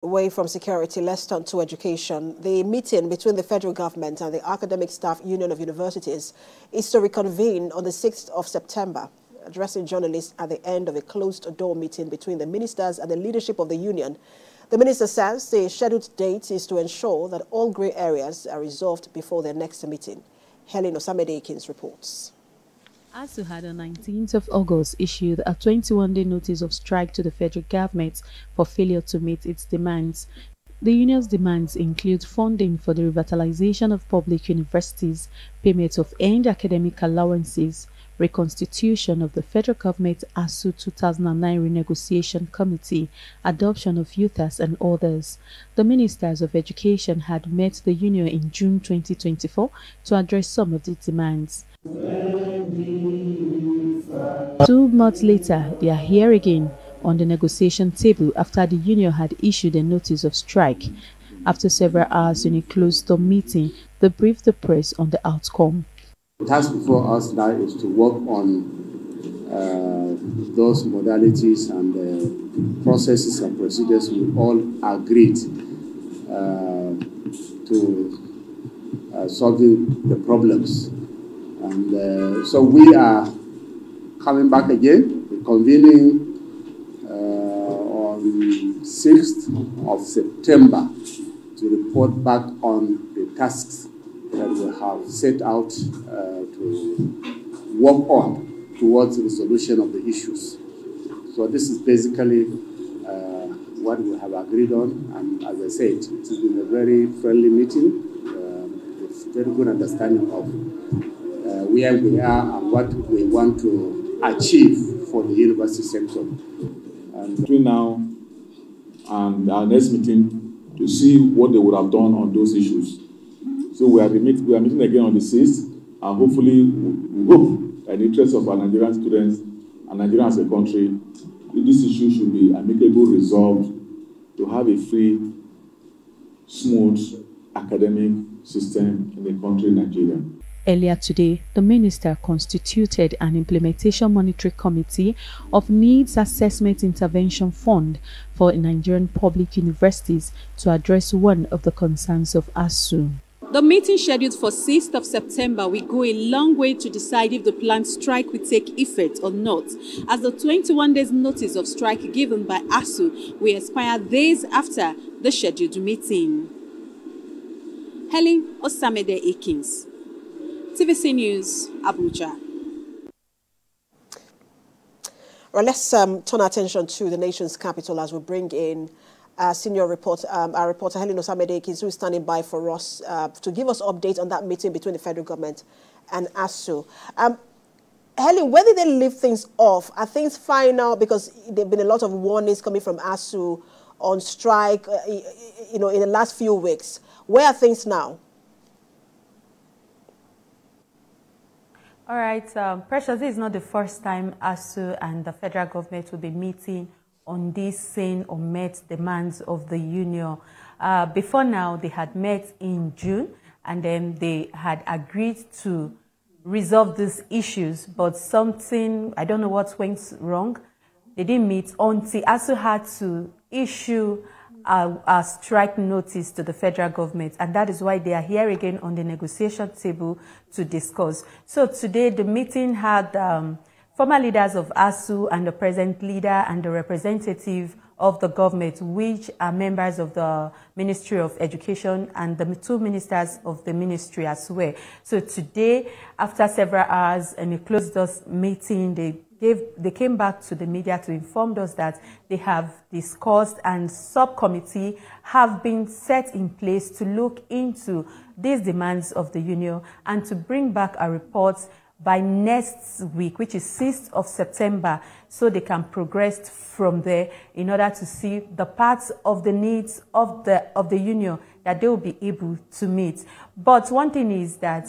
Away from security, let's turn to education. The meeting between the federal government and the Academic Staff Union of Universities is to reconvene on the 6th of September. Addressing journalists at the end of a closed-door meeting between the ministers and the leadership of the union, the minister says the scheduled date is to ensure that all grey areas are resolved before their next meeting. Helen Osamede-Akins reports. ASUU had on 19th of August issued a 21-day notice of strike to the federal government for failure to meet its demands. The union's demands include funding for the revitalization of public universities, payment of earned academic allowances, reconstitution of the federal government ASUU 2009 renegotiation committee, adoption of UTAS and others. The ministers of education had met the union in June 2024 to address some of the demands. 2 months later, they are here again on the negotiation table after the union had issued a notice of strike. After several hours in a closed-door meeting, they briefed the press on the outcome. The task before us now is to work on those modalities and processes and procedures we all agreed to solving the problems. And so we are coming back again, convening on 6th of September to report back on the tasks that we have set out to work on towards the resolution of the issues. So this is basically what we have agreed on, and as I said, it has been a very friendly meeting with very good understanding of where we are and what we want to achieve for the university sector. And between now and our next meeting to see what they would have done on those issues. So we are meeting again on the 6th, and hopefully we hope that in the interest of our Nigerian students and Nigeria as a country, this issue should be amicably resolved to have a free, smooth academic system in the country, Nigeria. Earlier today, the minister constituted an implementation monitoring committee of Needs Assessment Intervention Fund for Nigerian public universities to address one of the concerns of ASUU. The meeting scheduled for 6th of September will go a long way to decide if the planned strike will take effect or not, as the 21 days notice of strike given by ASUU will expire days after the scheduled meeting. Helen Osamede-Akins, TVC News, Abuja. Well, let's turn our attention to the nation's capital as we bring in senior reporter, our reporter Helen Osamede-Akins, who is standing by for us to give us updates on that meeting between the federal government and ASUU. Helen, where did they leave things off? Are things final? Because there have been a lot of warnings coming from ASUU on strike, in the last few weeks. Where are things now? All right, Precious, this is not the first time ASUU and the federal government will be meeting on these same or met demands of the union. Before now, they had met in June, and then they had agreed to resolve these issues, but something, I don't know what went wrong. They didn't meet until ASUU had to issue a strike notice to the federal government, and that is why they are here again on the negotiation table to discuss. So today the meeting had former leaders of ASUU and the present leader and the representative of the government, which are members of the Ministry of Education and the 2 ministers of the ministry as well. So today, after several hours in a closed-door meeting, they came back to the media to inform us that they have discussed and subcommittee have been set in place to look into these demands of the union and to bring back a report by next week, which is 6th of September, so they can progress from there in order to see the parts of the needs of the union that they will be able to meet. But one thing is that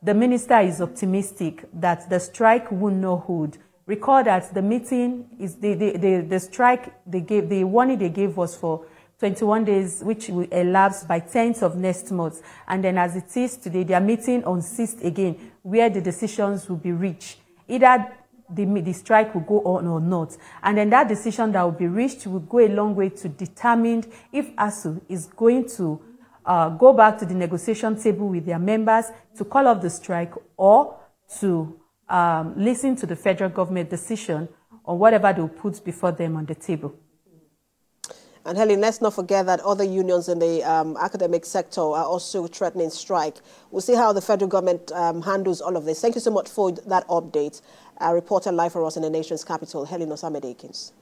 the minister is optimistic that the strike will not hold. Recall that the meeting is the strike they gave, the warning they gave was for 21 days, which will elapse by 10th of next month. And then as it is today, they are meeting on 6th again, where the decisions will be reached. Either the strike will go on or not. And then that decision that will be reached will go a long way to determine if ASUU is going to go back to the negotiation table with their members to call off the strike or to listen to the federal government decision on whatever they'll put before them on the table. And Helen, let's not forget that other unions in the academic sector are also threatening strike. We'll see how the federal government handles all of this. Thank you so much for that update. Reporter live for us in the nation's capital, Helen Osamede-Akins.